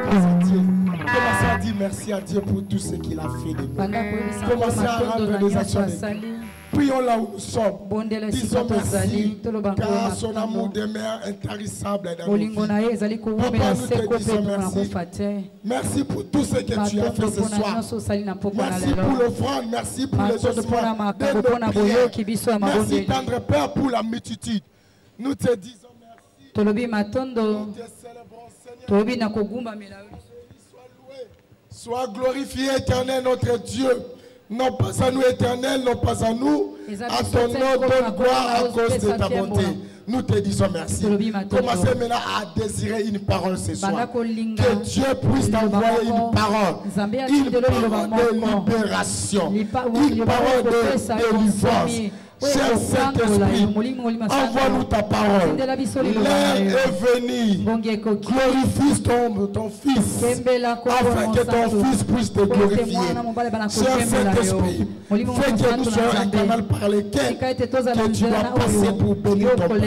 Commencez à dire merci à Dieu pour tout ce qu'il a fait de nous. Commencez à rendre des actions. Prions là où nous sommes. Disons merci, car son amour demeure intarissable dans nos vies. Papa, nous te disons merci. Merci pour tout ce que tu as fait ce soir. Merci pour l'offrande, merci pour les ossements de nos prières. Merci, tendre Père, pour la multitude. Nous te disons merci. Nous te célébrons, Seigneur. Sois glorifié, éternel, notre Dieu. Non pas à nous, éternel, non pas à nous. À ton nom, donne gloire à cause de ta bonté. Nous te disons merci. Commencez maintenant à désirer une parole ce soir. Que Dieu puisse t'envoyer une parole. Une parole de libération. Une parole de délivrance. Cher Saint-Esprit, envoie-nous ta parole. L'heure est venue. Glorifie ton Fils, afin que ton Fils puisse te glorifier. Cher Saint-Esprit, fais que nous soyons un canal par lequel que tu vas passer pour bénir ton peuple.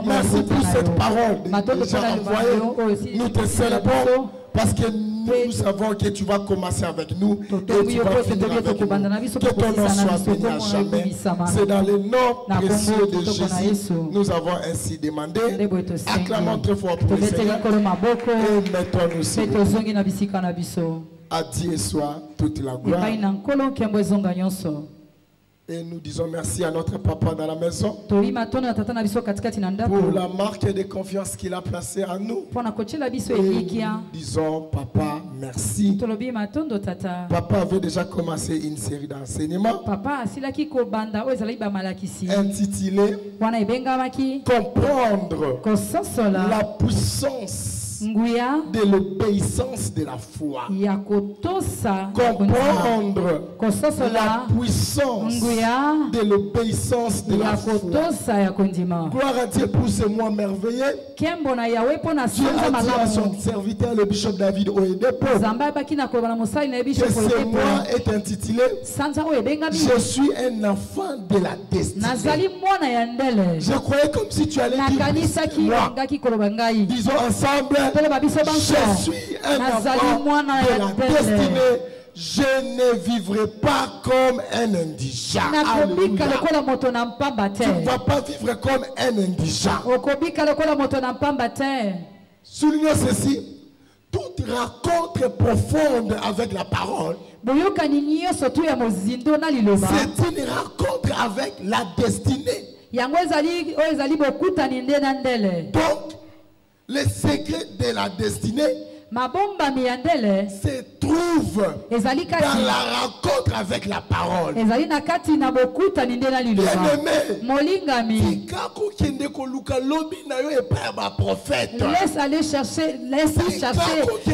Merci pour cette parole déjà envoyée. Nous te célébrons parce que nous savons que tu vas commencer avec nous et tu vas finir avec nous. Que ton nom soit béni à jamais. C'est dans le nom précieux de Jésus. Nous avons ainsi demandé. Acclamons très fort pour le Seigneur. Et mettons-nous sur à Dieu soit toute la gloire. Et nous disons merci à notre papa dans la maison pour la marque de confiance qu'il a placée en nous. Et nous disons papa merci. Papa avait déjà commencé une série d'enseignements intitulée Comprendre la puissance de l'obéissance de la foi. Comprendre la puissance de l'obéissance de la foi. Gloire à Dieu pour ce mois merveilleux. Dieu a dit à son serviteur le bishop David Oyedepo que ce mois est intitulé Je suis un enfant de la destinée. Je croyais comme si tu allais dire moi. Disons ensemble, je suis un enfant de la destinée. Je ne vivrai pas comme un indigent. Alléluia. Tu ne vas pas vivre comme un indigent. Soulignons ceci. Toute rencontre profonde avec la parole, c'est une rencontre avec la destinée. Donc, le secret de la destinée se trouve dans la rencontre avec la parole. Laisse aller chercher,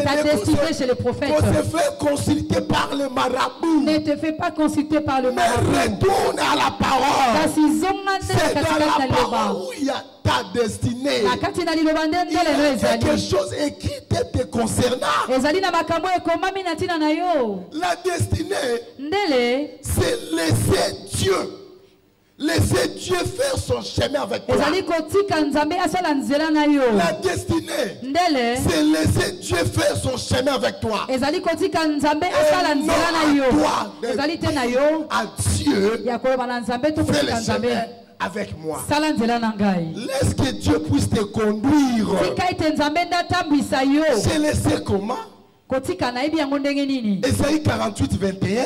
ta destinée chez les prophètes. On se fait consulter par le marabout. Ne te fais pas consulter par le marabout. Mais retourne à la parole. C'est dans la parole où il y a ta destinée. Il y a quelque chose écrit te concernant. La destinée, c'est laisser Dieu. Laissez Dieu faire son chemin avec toi. La destinée, c'est laisser Dieu faire son chemin avec toi. Et non à Dieu, fais le chemin avec moi. Laisse que Dieu puisse te conduire. C'est laisser comment? Ésaïe 48, 21.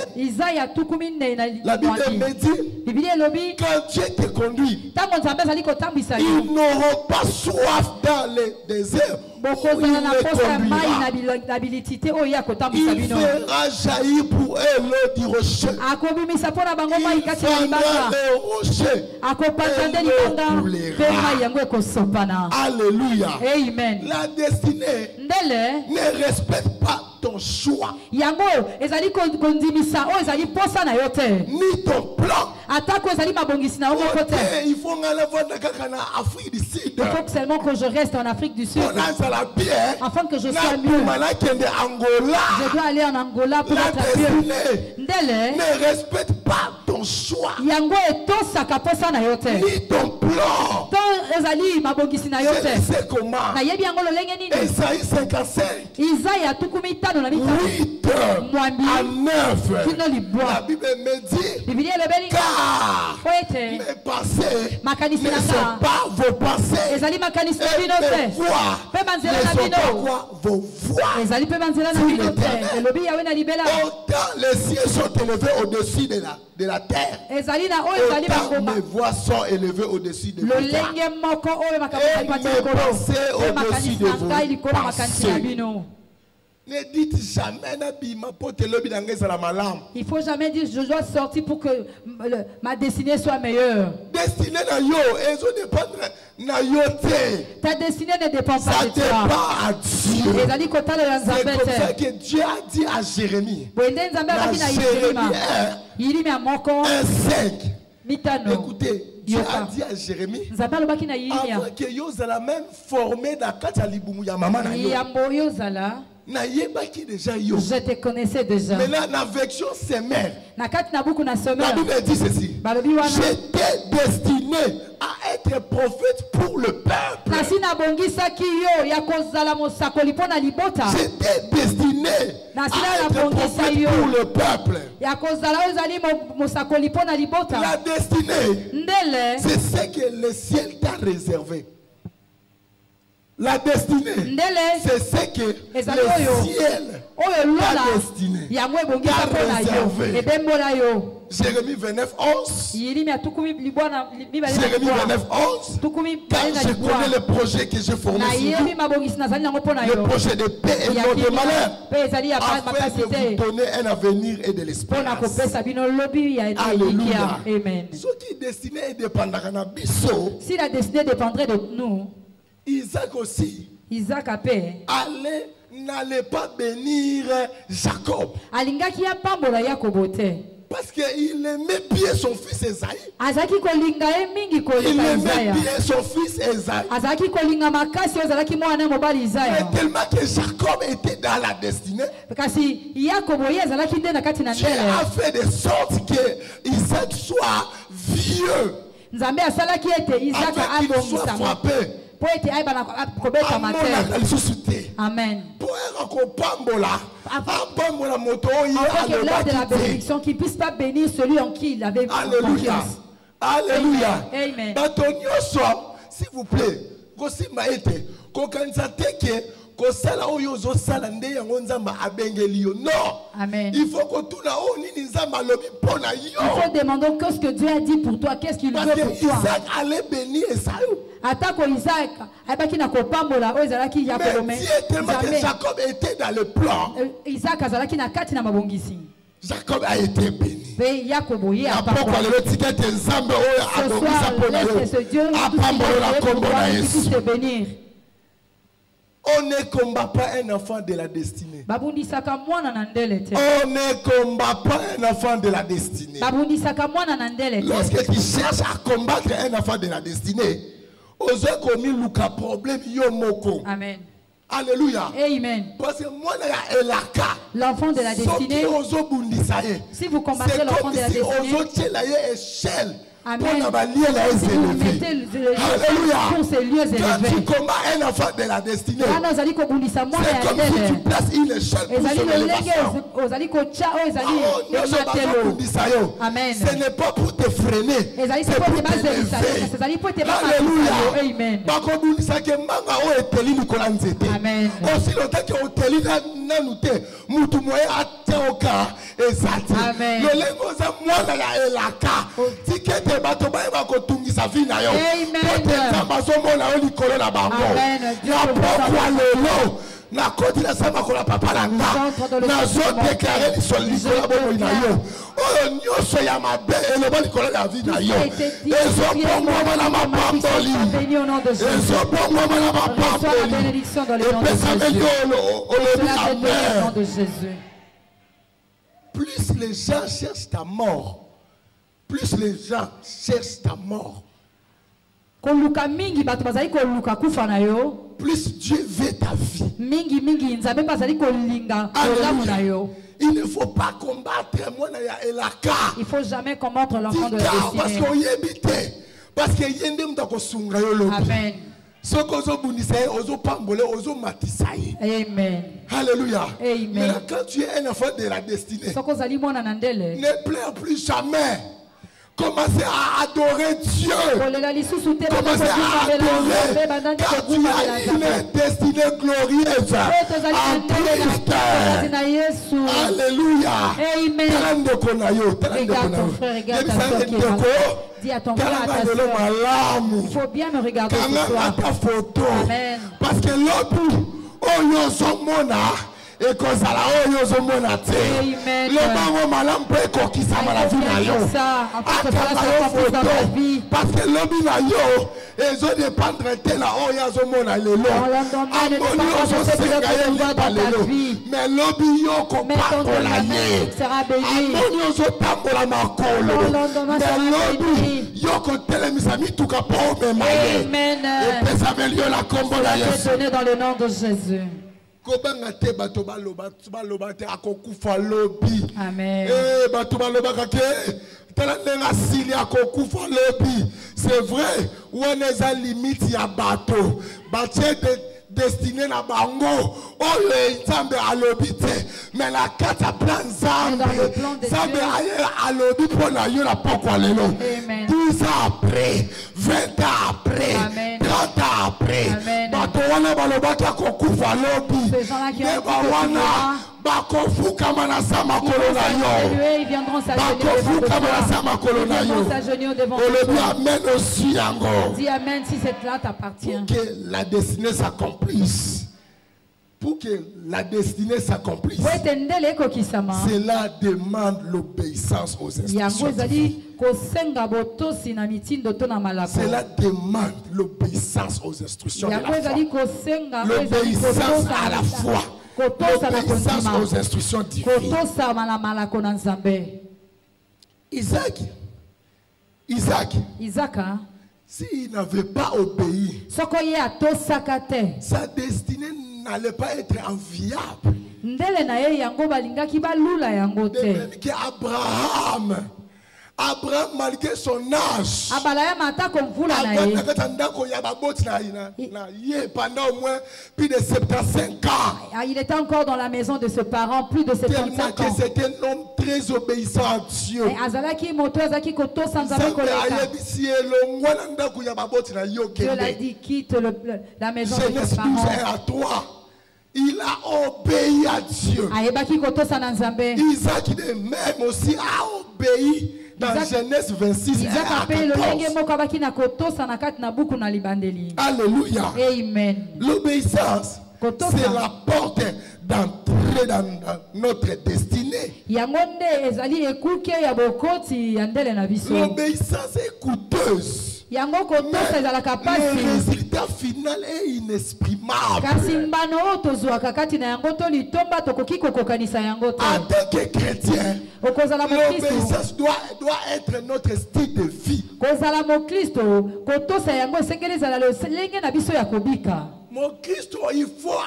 La Bible me dit, quand Dieu te conduit, ils n'auront pas soif dans le désert. Il fera jaillir pour eux l'eau du rocher. Il fera le rocher et l'eau coulera. Alléluia. Amen. La destinée ne respecte pas ton choix, ni ton plan. Il faut seulement que je reste en Afrique du Sud afin que je sois mieux. Je dois aller en Angola pour être mieux. Ne respecte pas ton choix, ni ton plan. Je sais comment. Esaïe 55, 8 à 9. La Bible me dit, car mes pensées ne sont pas vos pensées. Et mes voix ne sont pas quoi? Vos voix. Autant les cieux sont élevés au-dessus de la terre, autant mes voix sont élevées au-dessus de la terre. Et mes pensées au-dessus de vos pensées. Ne dites jamais il faut jamais dire je dois sortir pour que ma destinée soit meilleure. Destinée na yo, ta destinée ne dépend pas de toi. Ça dépend à Dieu. C'est comme ça que Dieu a dit à Jérémie. Dans Jérémie 1:5. Écoutez, Dieu a dit à Jérémie, avant que yo zala même formé dans kata libumu ya maman na yo. Je te connaissais déjà. Maintenant, la version sémère. La Bible Bible dit ceci. J'étais destiné à être prophète pour le peuple. J'étais destiné à être prophète pour le peuple. La destinée, c'est ce que le ciel t'a réservé. La destinée, c'est ce que le ciel t'a destiné, t'a réservé. Jérémie 29:11. Jérémie 29:11. Car je connais le projet que j'ai formé sur vous, le projet de paix et non de malheur, afin de vous donner un avenir et de l'espérance. Alléluia. Amen. Si la destinée dépendrait de nous, Isaac aussi. Isaac a paix. N'allez pas bénir Jacob. Parce qu'il aimait bien son fils Esaïe. Il aimait bien son fils Esaïe. Mais tellement que Jacob était dans la destinée, Dieu a fait de sorte que Isaac soit vieux. Afin qu'il soit frappé. Amen. Lors de la bénédiction, qu'il ne puisse pas bénir celui en qui il avait confiance. Alléluia. Amen. S'il vous plaît, Amen. Il faut que tout il faut demander qu'est-ce que Dieu a dit pour toi, qu'est-ce qu'il veut pour toi. Isaac allait bénir Esaü. Tellement que Jacob était dans le plan. Jacob a été béni. On ne combat pas un enfant de la destinée. On ne combat pas un enfant de la destinée. Lorsque tu cherches à combattre un enfant de la destinée, Amen. Alléluia. Amen. Parce que moi, l'enfant de la destinée, si vous combattez l'enfant de la destinée, Amen. Si vous mettez pour ces lieux élevés, quand tu combats un enfant de la destinée, c'est comme si tu places une échelle pour son élévation. Amen. Ce n'est pas pour te freiner, c'est pour t'élever. Alléluia. Amen. Aussi longtemps que oteli nanu te mutu moye ateoka ezati. Amen. Lolengo za mwana ya elaka tikete bato baye bakotungisa vie na yo. Peut-être bazomona yo likolo na bango. Na pokwa lelo na koti na sama kola papa na nga nazo déclarer likolo ya bomo na yo. Oyo nyonso ya mabe eloba likolo ya vie na yo. Ezobongwama na mapamboli. Ezobongwama na mapamboli. Plus les gens cherchent ta mort, plus les gens cherchent ta mort, plus Dieu veut ta vie. Alléluia. Il ne faut pas combattre moi et la car. Il ne faut jamais combattre l'enfant de la destinée. Parce qu'on y habite. Parce qu'il y a un homme qui a Amen. Amen. Alléluia. Amen. Mais là, quand tu es un enfant de la destinée, ne pleure plus jamais. Commencez à adorer Dieu. Commencez à adorer. Car tu as une destinée glorieuse en Christ. Alléluia. Amen. Regarde ton frère, regarde ta soeur qui est là. Dis à ton frère, à ta soeur, il faut bien me regarder ce soir. Amen. Parce que l'autre, et que ça la oyo mona te le bango malam pe ko kisa mala vie na yo parce que lobi na yo ezo dépendre te la oyo zo mona lelo amoni ozo senga ye mais lobi yo ko pakola ye amoni ozo tambola makolo mais lobi yo ko telemisa mituka po mema ye et pesa melio la kombo na Yesu dans le nom de Jésus. Amen. C'est vrai, où on est à limite, il y a bateau. Destiné na bango oh le nzambe alobite mais la carte a plan nzambe alobi pour na yo na pokwa lelo 10 ans après 20 ans après 30 ans après bato wana balobaki akokufa lobi neba wana bakofuka manasa makolo na yo bakofuka manasa makolo na yo olobi amen aussi yango dis amen si cette là t'appartient pour que la destinée s'accomplisse. Pour que la destinée s'accomplisse, cela demande l'obéissance aux instructions divines. Cela demande l'obéissance aux instructions de la foi. L'obéissance à la foi. L'obéissance aux instructions divines. Isaac, s'il n'avait pas obéi, sa destinée n'allait pas être enviable. De même qu'Abraham, malgré son âge, pendant au moins plus de 75 ans. Il était encore dans la maison de ses parents, plus de 75 ans. C'était un homme très obéissant à Dieu. Dieu l'a dit, quitte la maison de tes parents. À toi. Il a obéi à Dieu. Isaac même aussi a obéi. Dans Genèse 26 à 14. Alléluia. Amen. L'obéissance, c'est la porte d'entrée dans notre destinée. L'obéissance est coûteuse. Mais le résultat final est inexprimable. En tant que chrétien, l'obéissance doit être notre style de vie. Mon Christ, il faut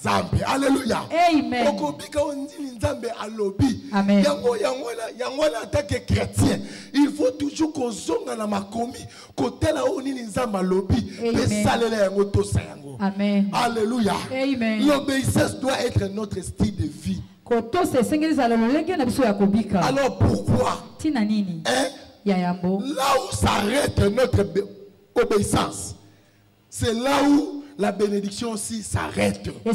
Amen. Alléluia. Amen. Amen. Il faut toujours qu'on zonga na makomi côté là où ni nzamba lobi Amen. Alléluia. Amen. L'obéissance doit être notre style de vie. Alors pourquoi là où s'arrête notre obéissance, c'est là où la bénédiction aussi s'arrête. Là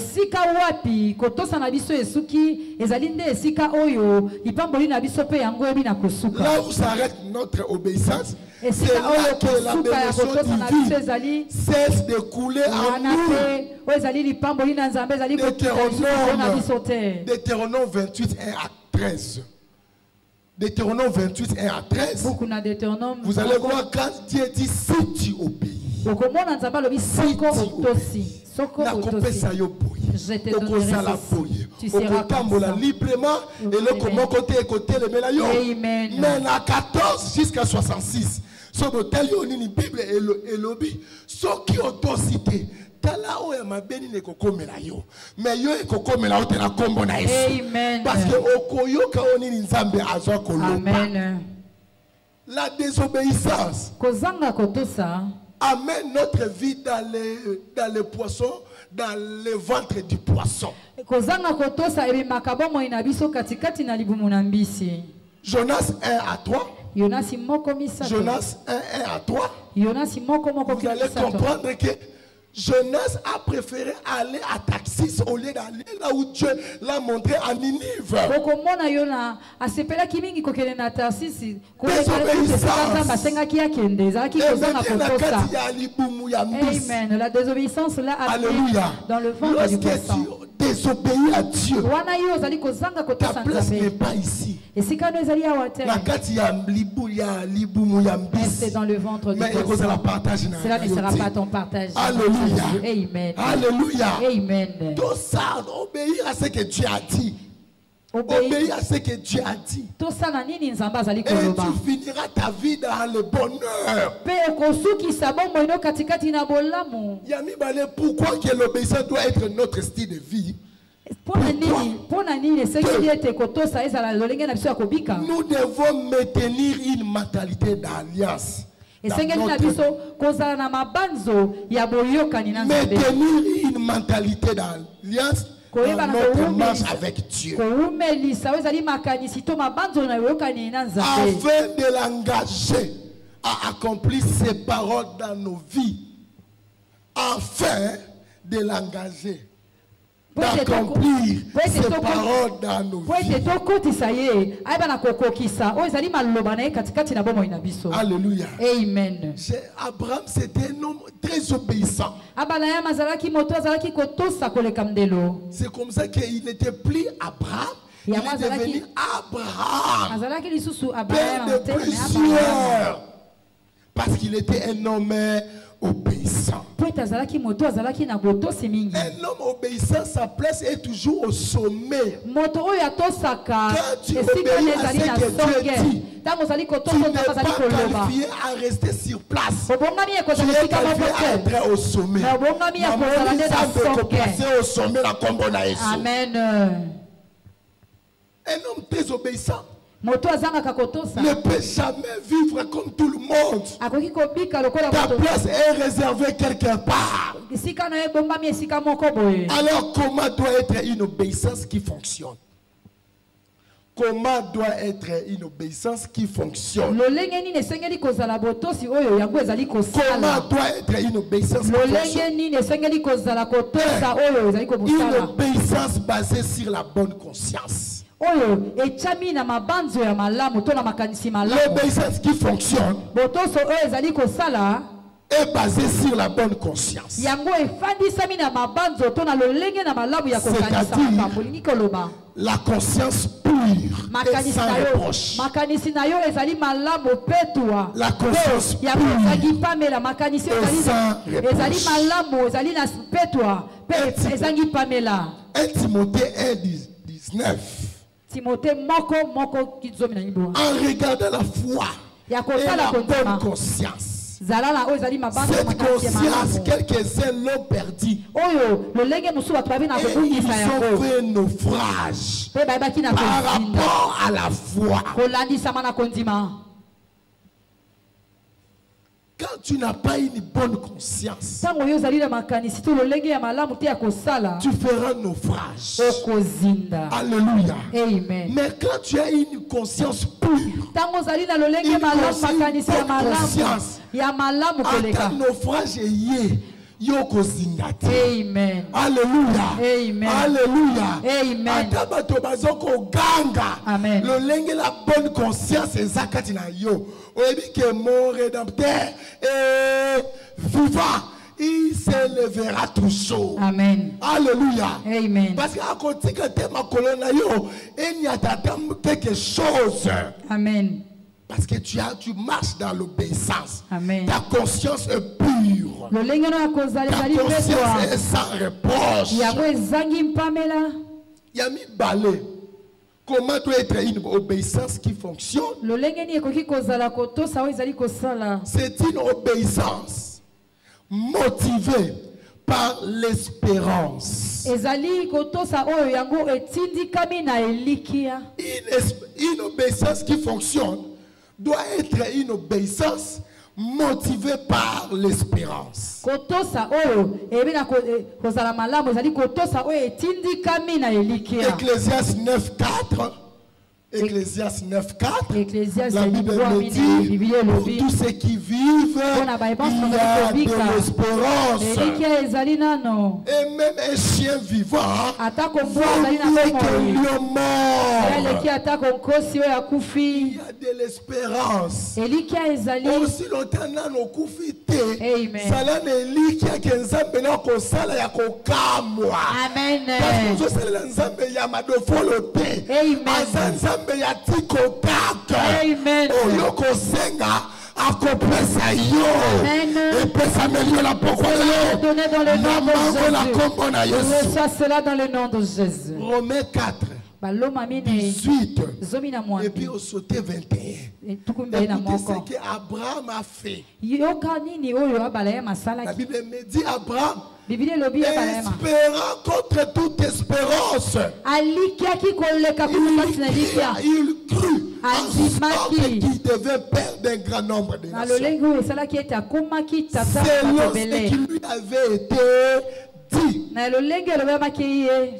où s'arrête notre obéissance, c'est là que la bénédiction divine cesse de couler en nous. Deutéronome 28, 1 à 13. Deutéronome 28, 1 à 13. Vous allez voir quand Dieu dit si tu obéis. Je te donnerai ceci. Tu seras librement et le comment côté le mélayo. Mais à 14 jusqu'à 66. So botel yo ni Bible elobi so ki autocité tala o ya mabeni ne kokomela yo mais yo ekokomela o te na kombo na Yesu. Amen. Parce que okoyoka oni ni Nzambe azwa koloba. Amen. La désobéissance kozanga kotosa amène notre vie dans les poissons, dans le ventre du poisson. Kozanga kotosa ebi makabomo inabiso katikati na libumu na mbisi. Jonas 1:3. Jonas moko misato. Jonas 1:3. Jonas moko moko vous allez comprendre que Jonas a préféré aller à Taxis au lieu d'aller là où Dieu l'a montré à Ninive. Amen. La désobéissance là a dans le ventre du poisson. Désobéir à Dieu. Ta place n'est pas ici. C'est dans le ventre du poisson. Cela ne sera pas ton partage. Alléluia. Amen. Alléluia. Amen. Tout ça, obéir à ce que Dieu a dit. Obéir à ce que Dieu a dit. Et tu finiras ta vie dans le bonheur. Pourquoi que l'obéissance doit être notre style de vie? Nous devons maintenir une mentalité d'alliance. Maintenir une mentalité d'alliance dans notre marche avec Dieu. Afin de l'engager à accomplir ses paroles dans nos vies. Afin de l'engager d'accomplir ses paroles dans nos vies. Alléluia. Amen. Abraham, c'était un homme très obéissant. C'est comme ça qu'il n'était plus Abraham. Il est devenu Abraham. Père de plusieurs. Parce qu'il était un homme obéissant. Un homme obéissant, sa place est toujours au sommet. Quand tu obéis à ce que Dieu dit, tu n'es pas qualifié à rester sur place. Tu es qualifié à être au sommet. Amen. Un homme très obéissant ne peut jamais vivre comme tout le monde. Ta place est réservée quelque part. Alors comment doit être une obéissance qui fonctionne? Comment doit être une obéissance qui fonctionne? Comment doit être une obéissance qui fonctionne? Une obéissance basée sur la bonne conscience. L'obéissance qui fonctionne est basée sur la bonne conscience. C'est-à-dire la conscience pure et sans reproche. La conscience pure et sans reproche. 1 Timothée 1:19. En regardant la foi et la bonne conscience. Cette conscience, quelques-uns l'ont perdu. Et ils ont fait naufrage par rapport à la foi. Quand tu n'as pas une bonne conscience, tu feras naufrage. Alléluia. Amen. Mais quand tu as une conscience pure, une bonne conscience, ata naufrage Amen. Alléluia. Amen. Alléluia. Amen. Ata bato bazoko ganga. Amen. Lolenge la bonne conscience ezakati na yo. Oyebi que mon rédempteur est vivant. Il se lèvera toujours. Amen. Alléluia. Amen. Parce qu'à côté que tu ma colonne yo, il y a quelque chose. Amen. Parce que tu marches dans l'obéissance. Amen. Ta conscience est pure. Ta conscience est sans reproche. Yami balé. Comment doit être une obéissance qui fonctionne? C'est une obéissance motivée par l'espérance. Une obéissance qui fonctionne doit être une obéissance motivée par l'espérance. Ecclésiaste 9:4. Ecclésiaste 9:4. La Bible me dit, pour tous ceux qui vivent, il y a de l'espérance. Et même un chien vivant vaut mieux qu'un lion mort. Il y a de l'espérance. Aussi longtemps nous kufite. Sala nelikia kenzambe na kosala ya kokamwa. Amen. Parce que sala nzambe ya madofolo te. Azanzambe ya tiko kaka. Amen. Oyoko senga akopesa yo. Et pesa melio la pokwa yo. Donné dans le nom de Jésus. Je reçois cela dans le nom de Jésus. Romains 4. 18 et puis au sauté 21. Écoutez ce qu'Abraham a fait. La Bible me dit Abraham, espérant contre toute espérance, il crut en sorte qu'il devait perdre un grand nombre de nations. Selon ce qui lui avait été dit.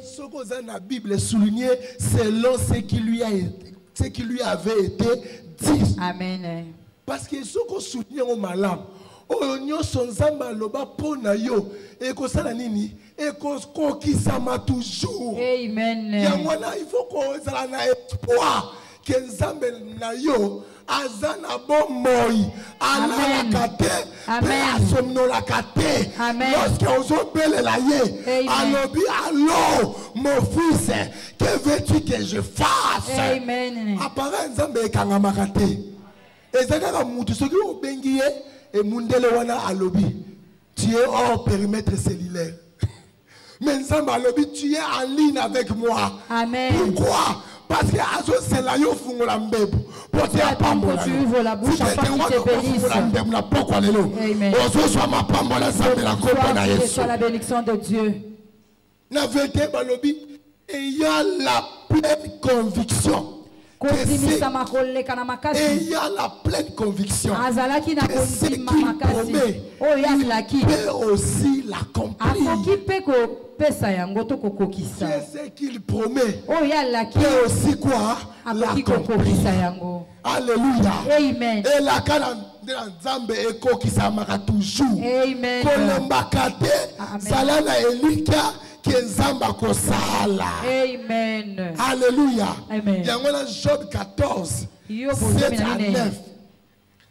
Ce que la Bible souligné selon ce qui lui avait été dit. Amen. Parce que ce qu'on souligne au malam, on son zamba loba pona yo et ko sala nini et ko kisama toujours. Amen. Il faut qu'on ait un espoir que nzambe na yo azana bomoi ala kate la kate lorsque on s'obéit la ye alobi allo mon fils que veux-tu que je fasse? Amen. Apparaît nzambe kanga makate ezaka mutu soki obengi ye et mundele wana alobi tu es hors périmètre cellulaire mais nzambe alobi tu es en ligne avec moi. Amen. Pourquoi? Parce que c'est là où on la mbébu. Pour te apambola. Tu ouvres la bouche afin qu'il te bénisse. Amen. Que soit la bénédiction de Dieu. Il y a la pleine conviction. Et il y a la pleine conviction que ce qu'il promet, il peut aussi l'accomplir. Ce qu'il promet, peut aussi quoi? L'accomplir. Alléluia. Amen. Et la canne de Nzambe ekokisamaka toujours. Amen. Kolembakate salana elika kenzamba kosala. Amen. Alléluia. Amen. Yangona Job 14 7 à 9.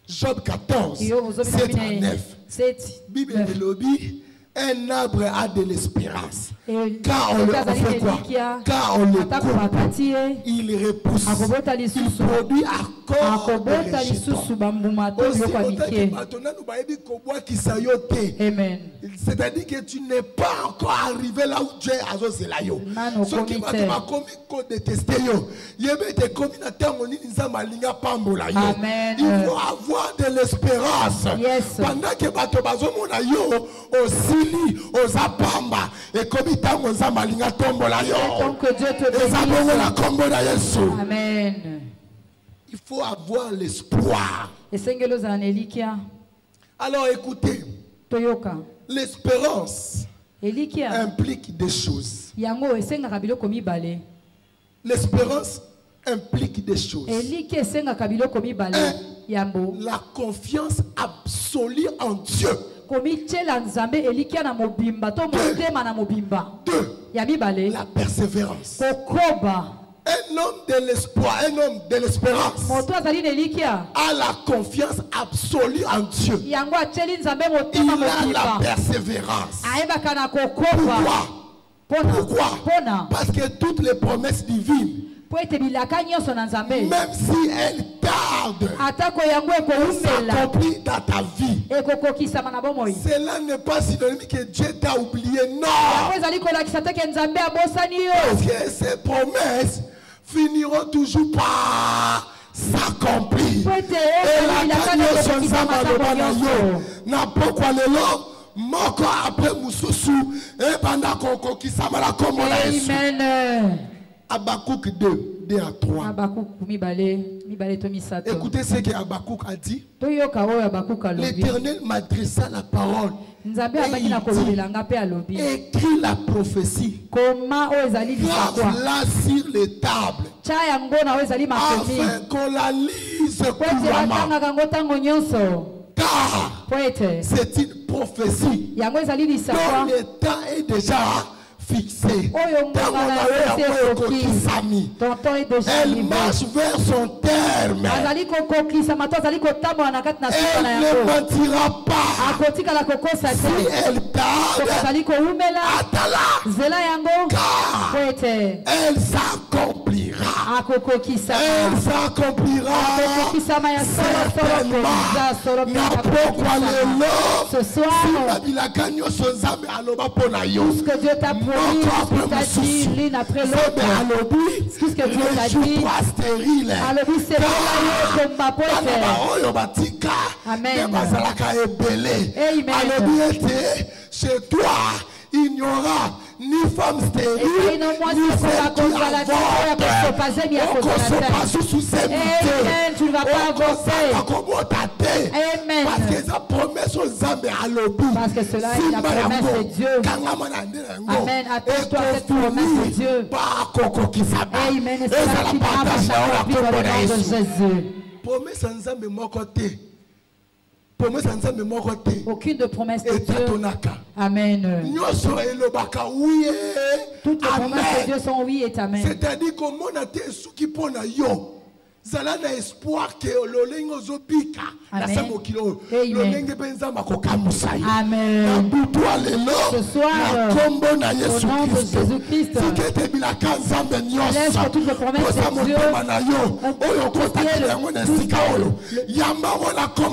Job 14 7 à 9. Bible de lobby. Un arbre a de l'espérance. Quand on le fait quoi? Quand on le coupe, il repousse. Il produit encore de Amen. C'est-à-dire que tu n'es pas encore arrivé là où Dieu a fait là. Ce qui m'a détesté, il faut avoir de l'espérance. Pendant que aussi aux apamba et comme il t'a mon zamalinga tombe la yo. Amen. Il faut avoir l'espoir. Alors écoutez, l'espérance implique des choses. L'espérance implique des choses. La confiance absolue en Dieu. La persévérance. Un homme de l'espoir, un homme de l'espérance a la confiance absolue en Dieu. Il a la persévérance. Pourquoi? Parce que toutes les promesses divines, même si elles tardent, s'accomplissent dans ta vie. Cela n'est pas synonyme que Dieu t'a oublié. Non. Parce que ces promesses finiront toujours par s'accomplir. Et la gagne son zama n'a pas quoi le long. Moko après mususu et pendant qu'on qui s'amala comme on a Yesu. Amen. Habakkuk 2 à 3. Écoutez ce que Habakkuk a dit. L'Éternel m'adressa la parole. Écris la prophétie. Grave-la sur les tables. Afin qu'on la lise couramment. Car c'est une prophétie dont le temps est déjà fixé. Elle marche vers son terme. Elle ne mentira pas. Si elle tarde, attends-la. Car elle s'accomplira. Elle s'accomplira certainement. Pourquoi le ce soir, tout ce que Dieu t'a promis, tout ce que tu as dit l'une après l'autre, tout ce que Dieu t'a dit, c'est comme ma poète. Amen. Chez toi, il n'y aura ni femme stérile, ni celle qui Amen, tu ne vas pas avancer. Amen. Parce que cela est la promesse de Dieu. Amen. Attends-toi à cette promesse de Dieu. Amen. Et c'est là qui va s'accomplir dans le nom de Jésus. Aucune de promesse de Dieu. Amen. Toutes les promesses de Dieu sont oui et amen. C'est-à-dire que mon athée qui pone yo. Zala na espoir que l'olengo zobika na samokilo l'olenge benza makoka musai. Amen. Ce soir, au nom de Jésus-Christ, laisse que toutes les promesses de Dieu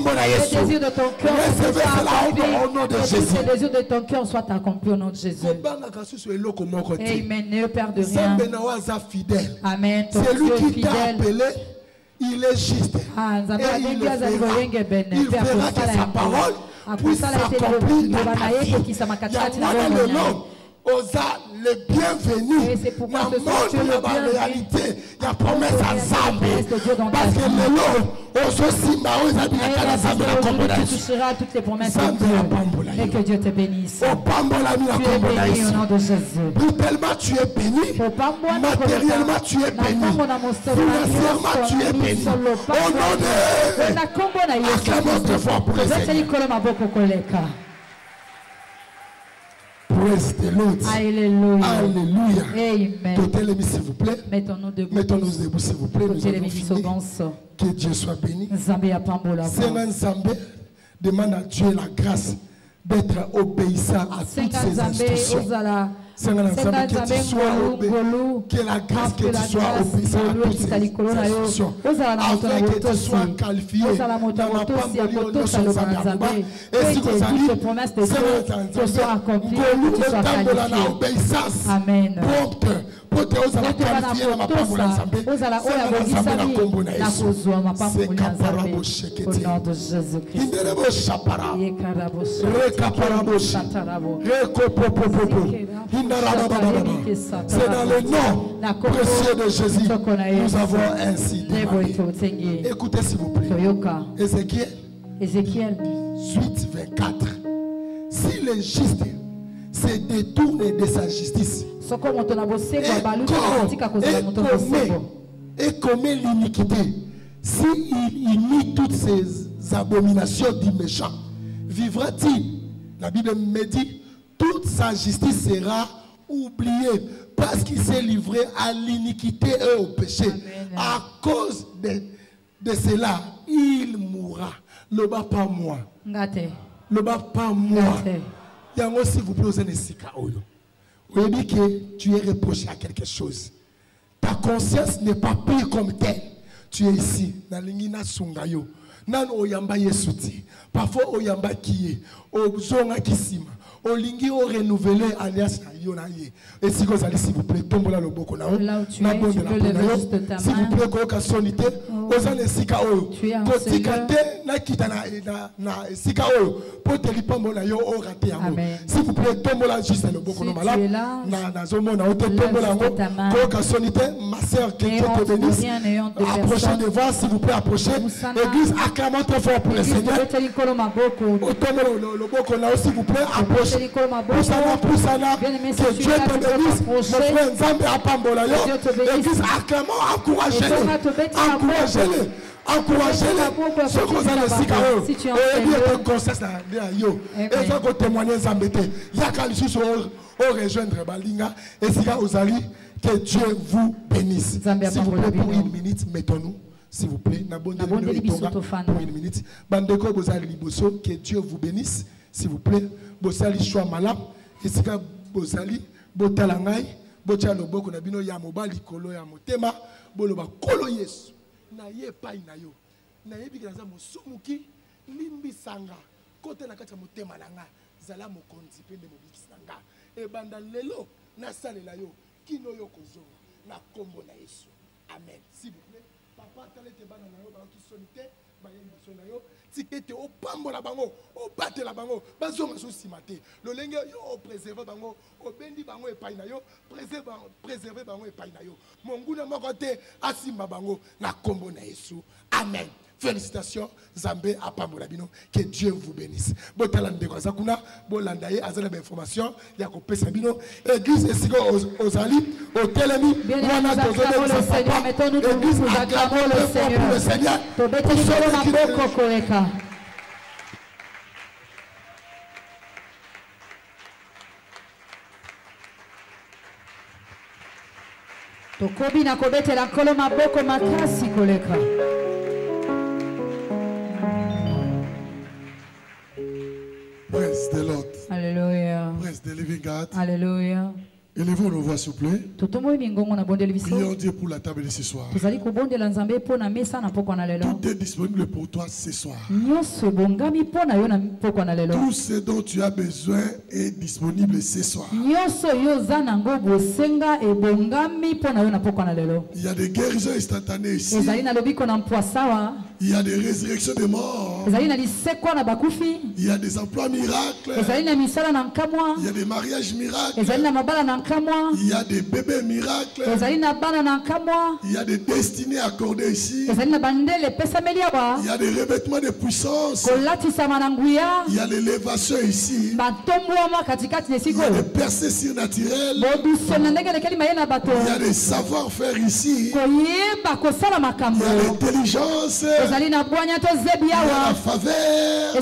le désir de ton cœur le désir de ton cœur soit accompli au nom de Jésus. Amen. Ne perds de rien. Amen. C'est lui qui t'a appelé. Il est juste. Et il verra que sa parole puisse s'accomplir dans ta vie. Osa le bienvenu. Et c'est pourquoi ce soir tu es le bienvenu. Réalité, il y a promesse à Zambé. Parce que le lot, aussi tu toucheras toutes les promesses de Dieu. Et que Dieu te bénisse. Tu es béni au nom de Jésus. Brutalement tu es béni. Matériellement tu es béni. Financièrement tu es béni. Au nom de acclamons très fort pour le Seigneur. Praise the Lord. Alléluia. Alléluia. Amen. S'il vous plaît. Mettons-nous debout. Mettons-nous debout, s'il vous plaît. Nous allons finir. Que Dieu soit béni. Seigneur Nzambé, demande à Dieu la grâce d'être obéissant à toutes ses instructions. Seigneur Nzambé, que la grâce que tu sois obéissant à toutes ces instructions. Afin que tu sois qualifié dans ma pamboli au son Zambé. Et si vous allez, Seigneur Nzambé, que tu sois qualifié. Amen. C'est dans le nom précieux de Jésus nous avons ainsi demandé. Écoutez s'il vous plaît. Ézéchiel 18, 24. Si le juste se détourne de sa justice et commet l'iniquité, s'il imite toutes ces abominations du méchant, vivra-t-il? La Bible me dit, toute sa justice sera oubliée parce qu'il s'est livré à l'iniquité et au péché. Amen. À cause de cela, il mourra. Le bas pas moi. Le bas pas moi. Il y a aussi, vous plaît, vous avez dit que tu es reproché à quelque chose. Ta conscience n'est pas pure comme telle. Tu es ici. Nan oyamba yesuti. Parfois oyamba kiye. Ozonga kisima. Olingi o renouveler alliance na Et si vous allez, s'il vous plaît, tombe là le boko na. Là où tu es, tu peux lever juste ta main. S'il vous plaît, koka sonité. Ozane sika o. Tu es en Seigneur. Na kita na sika o. Poteli pambo na yo o raté yango. S'il vous plaît, tombe là juste le boko na mala. Na zomo na ote tombe là ngo. Koka sonité, ma sœur, que Dieu te bénisse. Approchez devant, s'il vous plaît, approchez. Église, acclamons très fort pour le Seigneur. Le boko na s'il vous plaît, approchez. Poussana, que Dieu te bénisse. Mon frère Nzambe apambola yo. Église, acclamons, encouragez-les. Encouragez-les. Ce qu'on a le sikao. Et il y a un conseil là, yo. Et ça qu'on témoigne Nzambe te. Il y a qu'à lui rejoindre Balinga. Et si Ozali, que Dieu vous bénisse. S'il vous plaît, pour une minute, mettons-nous. S'il vous plaît, pour une minute. Bandeko Bozali Liboso, que Dieu vous bénisse. S'il vous plaît, Bozali Choua Malam. Et si Bozali, Botalangai, Bochalo Boko Nabino Yamobali Kolo Yamotema, Boloba Kolo Yesu. Naye Pai Nayo. Naye Bigazam Sumuki, Limbi Sanga, Kote Nakata Motema Langa, Zala Mokonzi Pende Mobiki Sanga. Et Bandalelo, Nasale Layo, Kino Yokozo, na Kombo na Yesu. Amen. S'il vous plaît, papa, talete banana yo, ba qui sonité, ba yeli sona yo, tikete o pambo la bango, o bate la bango, bazo maso simate. Le lenge yo préserver bango, o bendi bango e paina yo, préserver bango e paina yo. Monguna mokote asimba bango na Kombo na Yesu. Amen. Félicitations, Zambé à Pambolabino, que Dieu vous bénisse. Botalande Kwazakuna, Bolandaye, Azala d'information, Yakopé Sabino, Église et Sigo aux Ali, au Telemi, Wana Tozone, Église, acclamons le Seigneur. Tokobi na kobete la koloma boko makasi koleka. Praise the Lord. Alléluia. Praise the living God. Alléluia. Élevons nos voix, s'il vous plaît. Prions Dieu pour la table de ce soir. Tout est disponible pour toi ce soir. Tout ce dont tu as besoin est disponible ce soir. Il y a des guérisons instantanées ici. Il y a des résurrections de morts. Il y a des emplois miracles. Il y a des mariages miracles. Il y a des bébés miracles. Il y a des destinées accordées ici. Il y a des revêtements de puissance. Il y a l'élévation ici. Il y a des percées surnaturelles. Il y a des savoir-faire ici. Il y a l'intelligence. Il y a la faveur.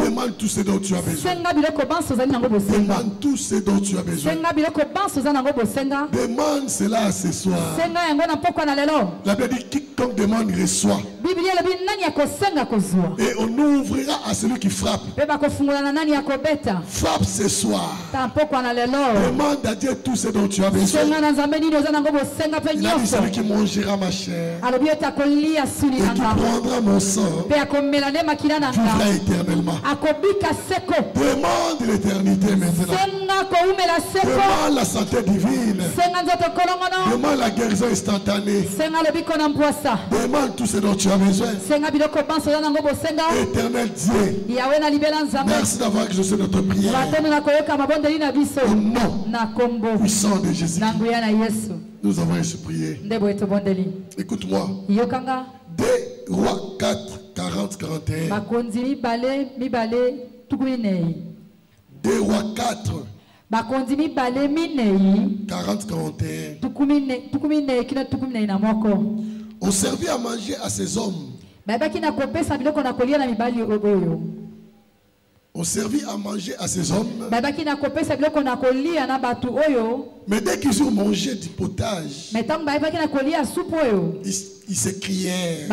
Demande tout ce dont tu as besoin. Demande tout ce dont tu as besoin. Demande cela ce soir. La Bible dit quiconque demande reçoit. Et on ouvrira à celui qui frappe. Frappe ce soir. Demande à Dieu tout ce dont tu as besoin. Il a dit celui qui mangera ma chair et qui prendra mon sang vivra éternellement. Demande l'éternité maintenant. Demande la santé divine. Demande la guérison instantanée. Demande tout ce dont tu as besoin. Éternel Dieu, merci d'avoir exaucé notre prière. Au nom puissant de Jésus, nous avons ainsi prié. Écoute-moi. 2 Rois 4, 40, 41. 2 Rois 4. 40, 41. On servit à manger à ces hommes. On servit à manger à ces hommes. Mais dès qu'ils ont mangé du potage, ils s'écrièrent: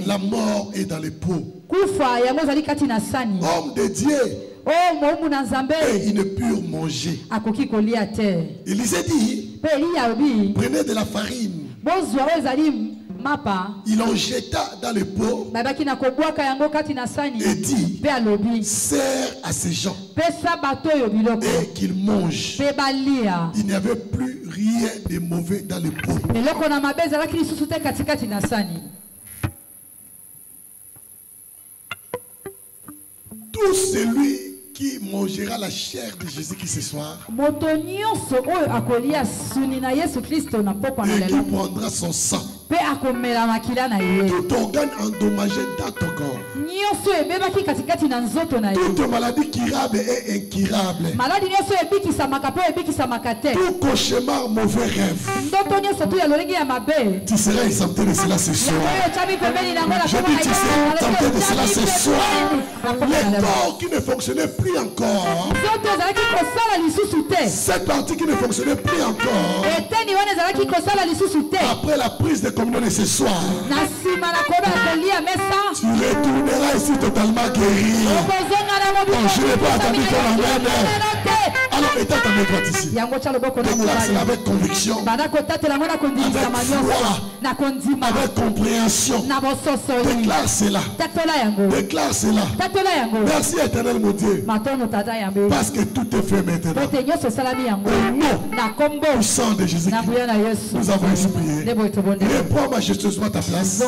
la mort est dans les pots. Homme de Dieu. Et ils ne purent manger. Élisée dit: prenez de la farine il en jeta dans le pot et dit, sers à ces gens et qu'ils mangent. Il n'y avait plus rien de mauvais dans le pot. Tout celui qui mangera la chair de Jésus-Christ ce soir et qui prendra son sang, tout organe endommagé dans ton corps, toute maladie curable et incurable, tout cauchemar, mauvais rêve, tu seras exempté de cela ce soir. Je dis tu seras exempté de cela ce soir. Les corps qui ne fonctionnaient plus encore, cette partie qui ne fonctionnait plus encore, après la prise de communion de ce soir, tu retourneras ici totalement guéri. Oh, je n'ai pas attendu ton amen. Alors étends ta main droite ici. Déclare cela avec conviction, avec foi, avec compréhension. Déclare cela. Déclare cela. Merci éternel mon Dieu, parce que tout est fait maintenant. Au nom puissant de Jésus-Christ, nous avons prié. Reprends majestueusement ta place.